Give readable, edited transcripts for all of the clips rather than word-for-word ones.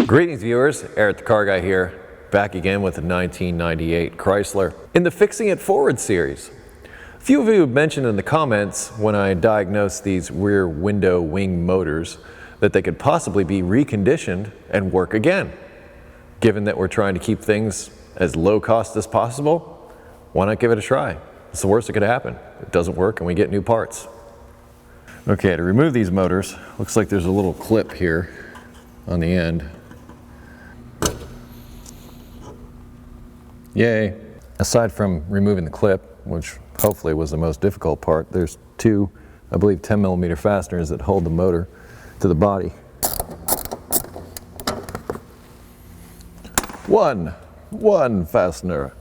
Greetings viewers, Eric the Car Guy here, back again with the 1998 Chrysler in the Fixing It Forward series. A few of you have mentioned in the comments when I diagnosed these rear window wing motors that they could possibly be reconditioned and work again. Given that we're trying to keep things as low cost as possible, why not give it a try? It's the worst that could happen. It doesn't work and we get new parts. Okay, to remove these motors, looks like there's a little clip here on the end. Yay! Aside from removing the clip, which hopefully was the most difficult part, there's two, I believe, 10mm fasteners that hold the motor to the body. One fastener.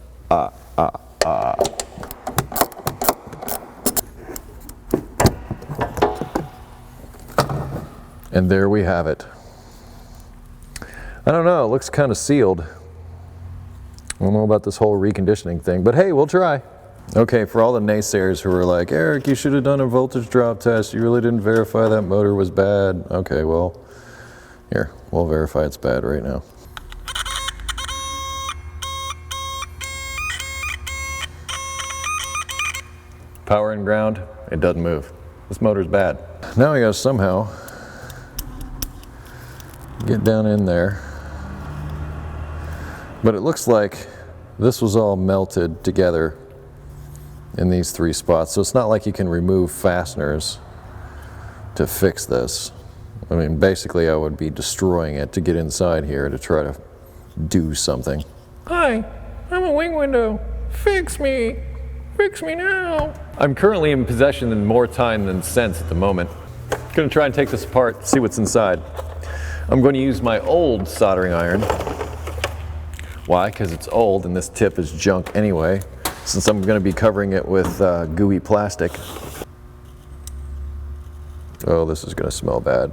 And there we have it. I don't know, it looks kind of sealed. I don't know about this whole reconditioning thing, but hey, we'll try. Okay, for all the naysayers who were like, Eric, you should have done a voltage drop test. You really didn't verify that motor was bad. Okay, well, here, we'll verify it's bad right now. Power and ground, it doesn't move. This motor's bad. Now we gotta somehow get down in there. But it looks like this was all melted together in these three spots. So it's not like you can remove fasteners to fix this. I mean, basically I would be destroying it to get inside here to try to do something. Hi, I'm a wing window. Fix me. Fix me now. I'm currently in possession in more time than sense at the moment. Gonna try and take this apart, see what's inside. I'm going to use my old soldering iron. Why? Because it's old and this tip is junk anyway, since I'm going to be covering it with gooey plastic. Oh, this is going to smell bad.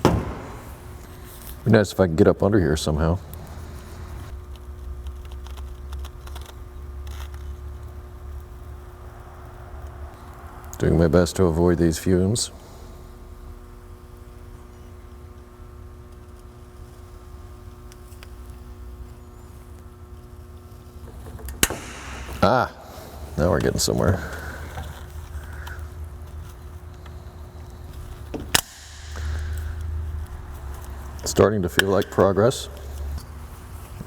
It'd be nice if I could get up under here somehow. Doing my best to avoid these fumes. Ah, now we're getting somewhere. Starting to feel like progress.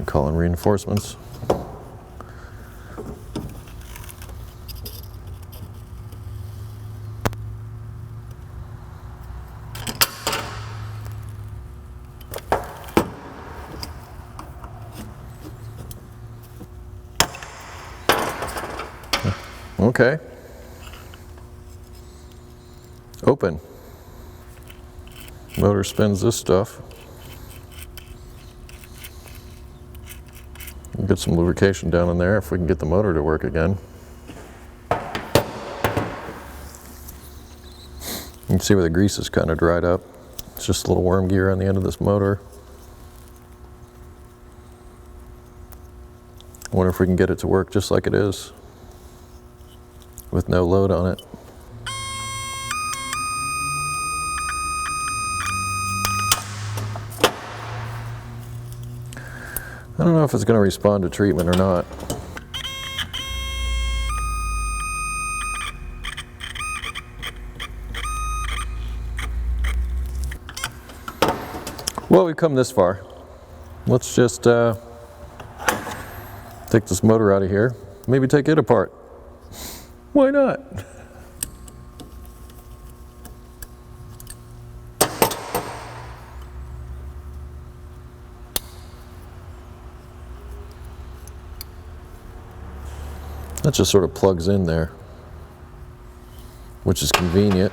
I'm calling reinforcements. Okay. Open. Motor spins this stuff. We'll get some lubrication down in there if we can get the motor to work again. You can see where the grease is kind of dried up. It's just a little worm gear on the end of this motor. I wonder if we can get it to work just like it is, with no load on it. I don't know if it's going to respond to treatment or not. Well, we've come this far. Let's just take this motor out of here, maybe take it apart. Why not? That just sort of plugs in there, which is convenient.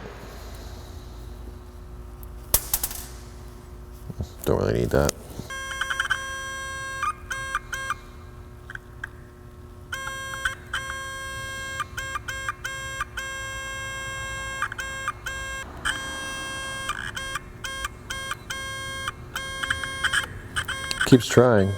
Don't really need that. Keeps trying.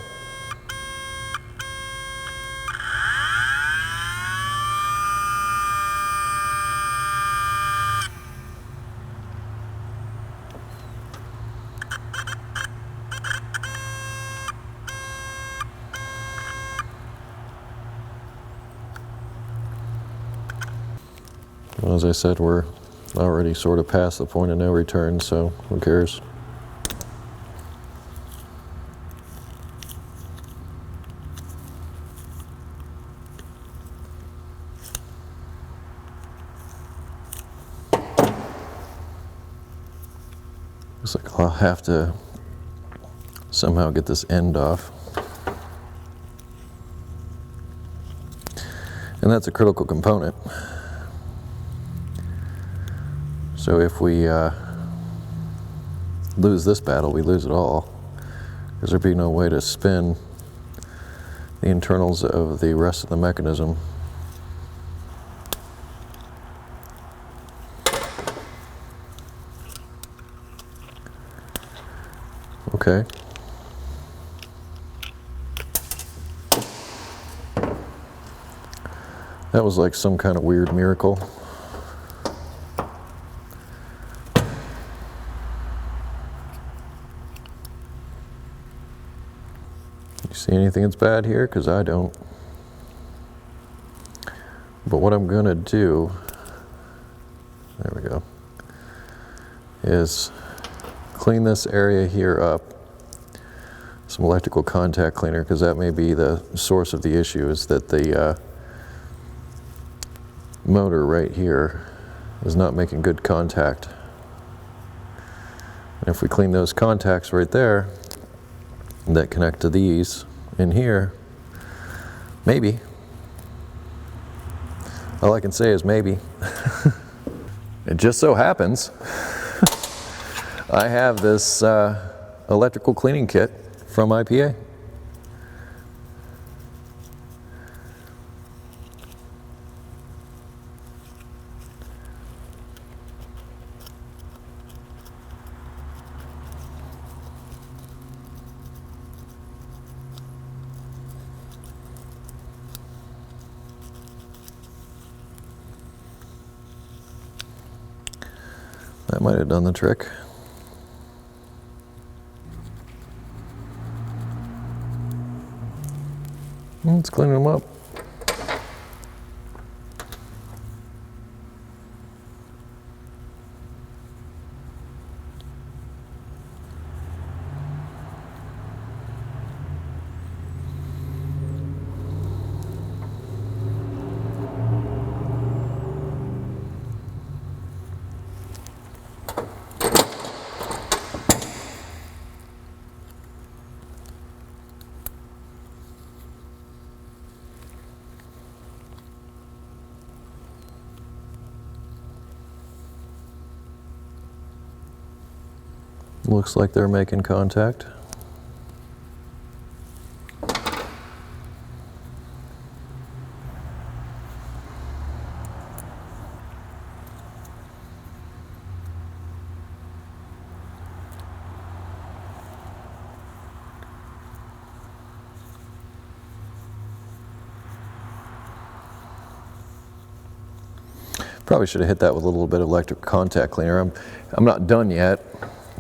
As I said, we're already sort of past the point of no return, so who cares? Looks like I'll have to somehow get this end off. And that's a critical component. So if we lose this battle, we lose it all, because there'd be no way to spin the internals of the rest of the mechanism. Okay. That was like some kind of weird miracle. You see anything that's bad here? Because I don't. But what I'm going to do, there we go, is clean this area here up. Some electrical contact cleaner, because that may be the source of the issue, is that the motor right here is not making good contact. And if we clean those contacts right there that connect to these in here, maybe. All I can say is maybe. It just so happens I have this electrical cleaning kit from IPA. That might have done the trick. Let's clean them up. Looks like they're making contact. Probably should have hit that with a little bit of electric contact cleaner. I'm not done yet,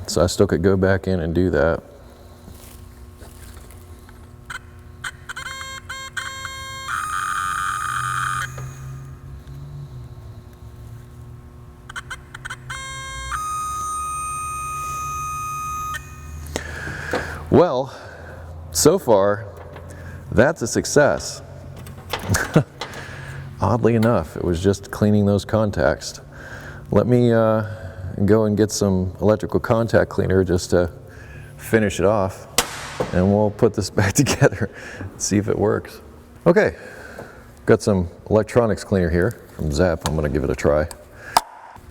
so I still could go back in and do that. Well, so far, that's a success. Oddly enough, it was just cleaning those contacts. Let me go and get some electrical contact cleaner just to finish it off, and we'll put this back together and see if it works. Okay, got some electronics cleaner here from Zap. I'm gonna give it a try.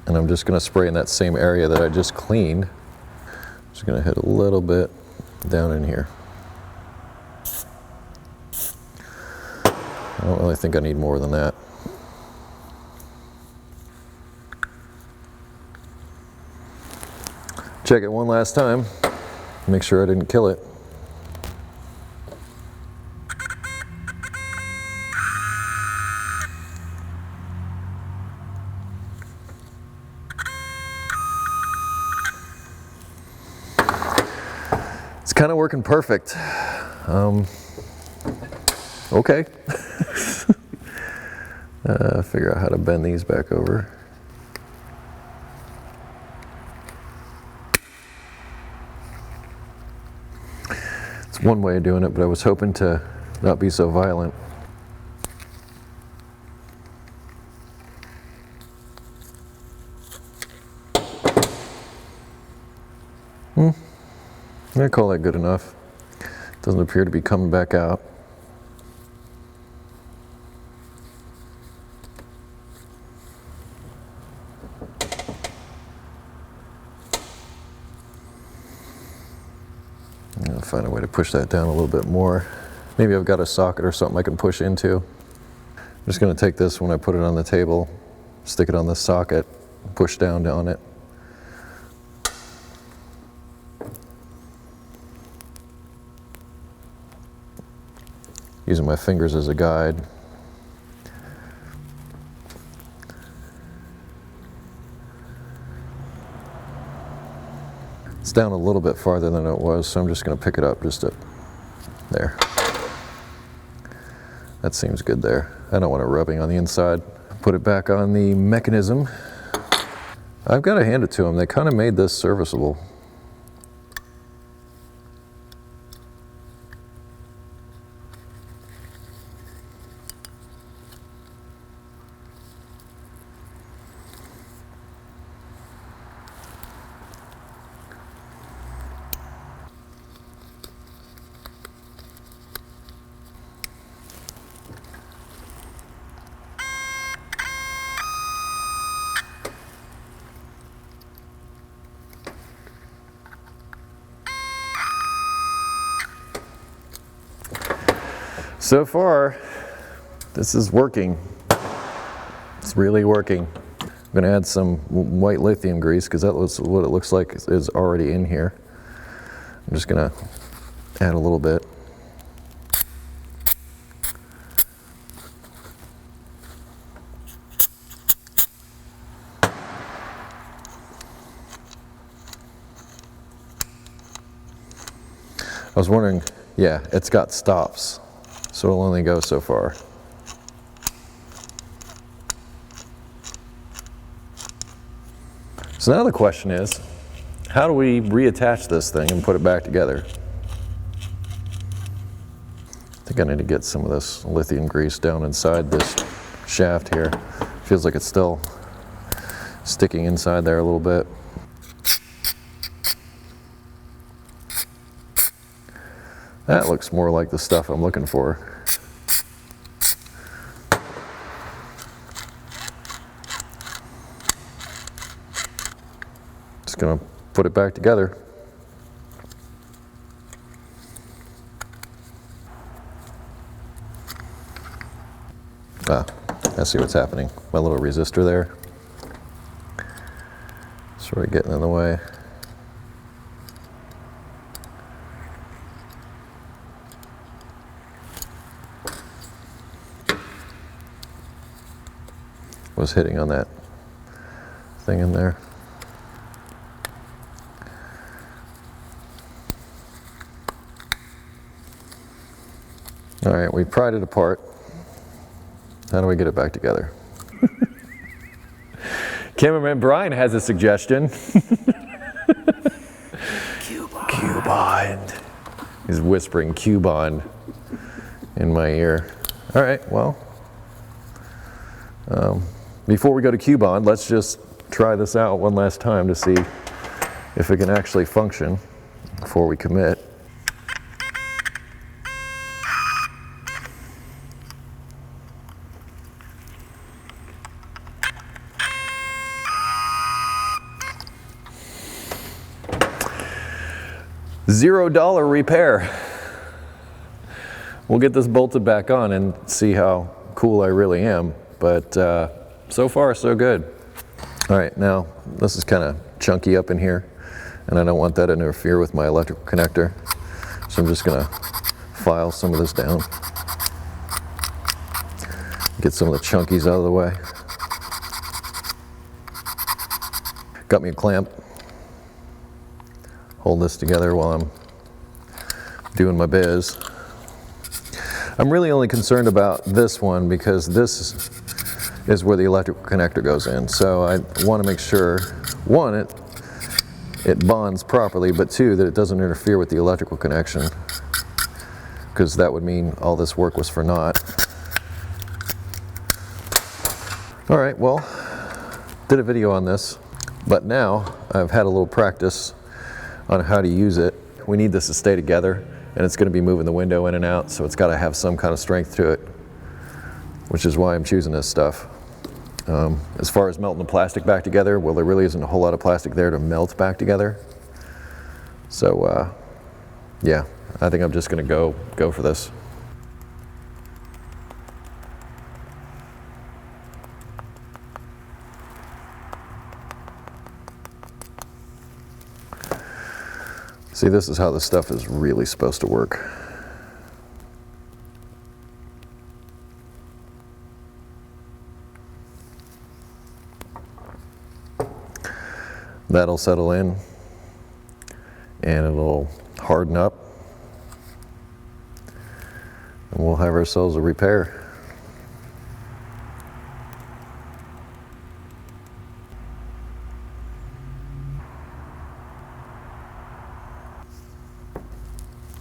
And I'm just gonna spray in that same area that I just cleaned. Just gonna hit a little bit down in here. I don't really think I need more than that. Check it one last time, make sure I didn't kill it. It's kind of working perfect. Okay. Figure out how to bend these back over. one way of doing it, but I was hoping to not be so violent. I call that good enough. Doesn't appear to be coming back out. I'll find a way to push that down a little bit more. Maybe I've got a socket or something I can push into. I'm just going to take this when I put it on the table, stick it on this socket, push down on it. Using my fingers as a guide. It's down a little bit farther than it was, so I'm just going to pick it up just there. That seems good there. I don't want it rubbing on the inside. Put it back on the mechanism. I've got to hand it to them. They kind of made this serviceable. So far, this is working. It's really working. I'm going to add some white lithium grease because that was what it looks like is already in here. I'm just going to add a little bit. I was wondering, yeah, it's got stops. So it'll only go so far. So now the question is, how do we reattach this thing and put it back together? I think I need to get some of this lithium grease down inside this shaft here. Feels like it's still sticking inside there a little bit. That looks more like the stuff I'm looking for. Just gonna put it back together. Ah, I see what's happening. My little resistor there. Sort of getting in the way. Was hitting on that thing in there. All right, we pried it apart. How do we get it back together? Cameraman Brian has a suggestion. Q-bond. He's whispering Q-bond in my ear. All right, well, before we go to Q-bond, let's just try this out one last time to see if it can actually function before we commit. $0 repair. We'll get this bolted back on and see how cool I really am, but so far so good. All right, now this is kind of chunky up in here and I don't want that to interfere with my electrical connector, so I'm just gonna file some of this down, get some of the chunkies out of the way. Got me a clamp. Hold this together while I'm doing my biz. I'm really only concerned about this one because this is where the electrical connector goes in. So I want to make sure, one, it bonds properly, but two, that it doesn't interfere with the electrical connection. because that would mean all this work was for naught. All right, well, did a video on this, but now I've had a little practice on how to use it. We need this to stay together, and it's going to be moving the window in and out, so it's got to have some kind of strength to it, which is why I'm choosing this stuff. As far as melting the plastic back together, well, there really isn't a whole lot of plastic there to melt back together. So, yeah, I think I'm just going to go for this. See, this is how this stuff is really supposed to work. That'll settle in and it'll harden up and we'll have ourselves a repair.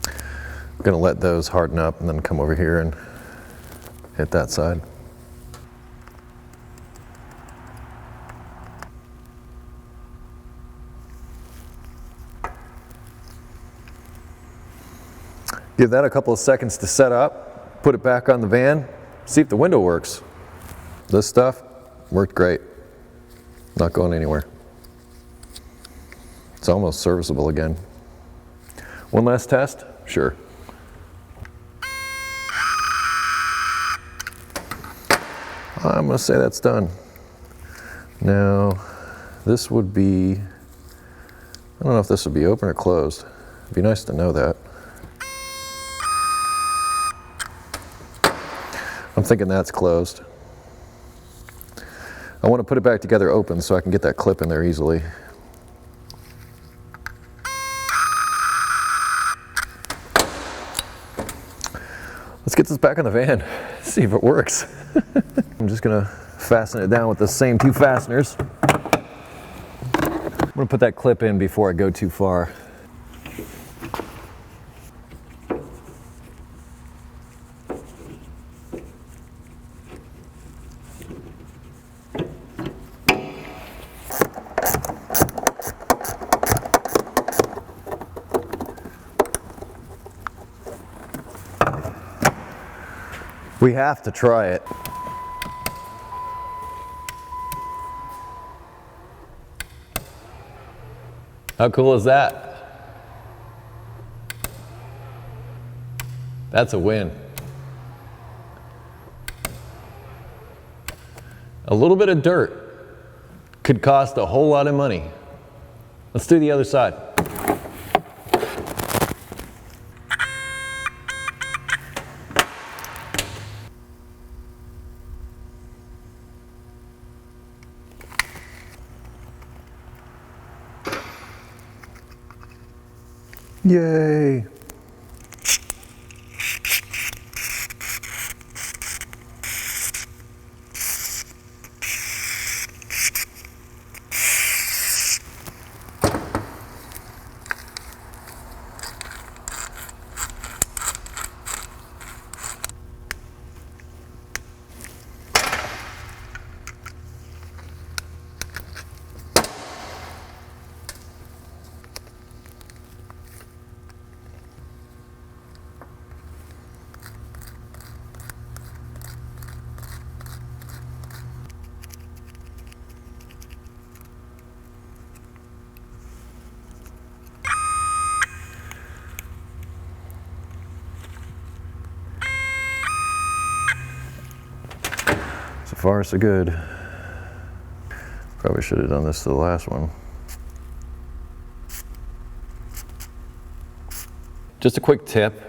I'm going to let those harden up and then come over here and hit that side. Give that a couple of seconds to set up, put it back on the van, see if the window works. This stuff worked great. Not going anywhere. It's almost serviceable again. One last test? Sure. I'm going to say that's done. Now, this would be, I don't know if this would be open or closed. It'd be nice to know that. I'm thinking that's closed. I want to put it back together open so I can get that clip in there easily. Let's get this back on the van, see if it works. I'm just gonna fasten it down with the same two fasteners. I'm gonna put that clip in before I go too far. We have to try it. How cool is that? That's a win. A little bit of dirt could cost a whole lot of money. Let's do the other side. Yay! So far, so good. Probably should have done this to the last one. Just a quick tip,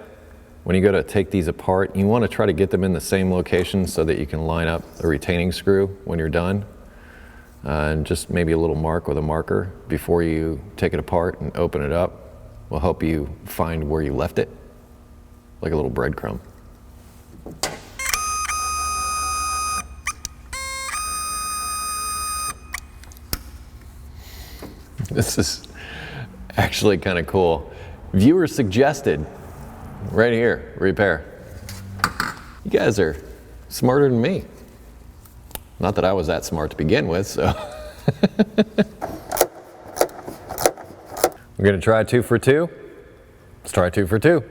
when you go to take these apart, you want to try to get them in the same location so that you can line up the retaining screw when you're done. And just maybe a little mark with a marker before you take it apart and open it up will help you find where you left it, like a little breadcrumb. This is actually kind of cool. Viewer suggested right here, repair. You guys are smarter than me. Not that I was that smart to begin with, so. We're gonna try 2 for 2. Let's try 2 for 2.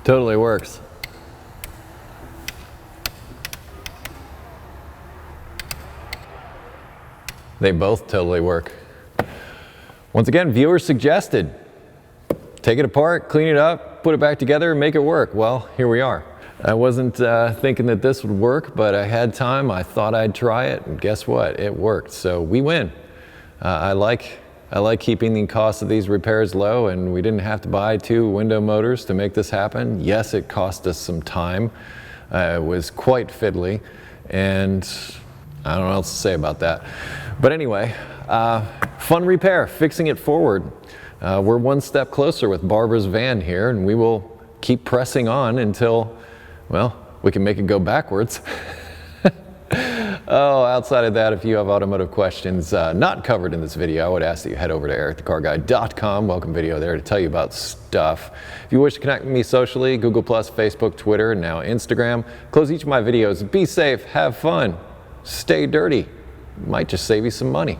Totally works. They both totally work. Once again, viewers suggested, take it apart, clean it up, put it back together, and make it work. Well, here we are. I wasn't thinking that this would work, but I had time. I thought I'd try it, and guess what? It worked. So we win. I like keeping the cost of these repairs low, and we didn't have to buy 2 window motors to make this happen. Yes, it cost us some time. It was quite fiddly, and I don't know what else to say about that. But anyway, fun repair, fixing it forward. We're one step closer with Barbara's van here, and we will keep pressing on until, well, we can make it go backwards. Oh, outside of that, if you have automotive questions not covered in this video, I would ask that you head over to EricTheCarGuy.com. Welcome video there to tell you about stuff. If you wish to connect with me socially, Google+, Facebook, Twitter, and now Instagram. Close each of my videos. Be safe, have fun, stay dirty. Might just save you some money.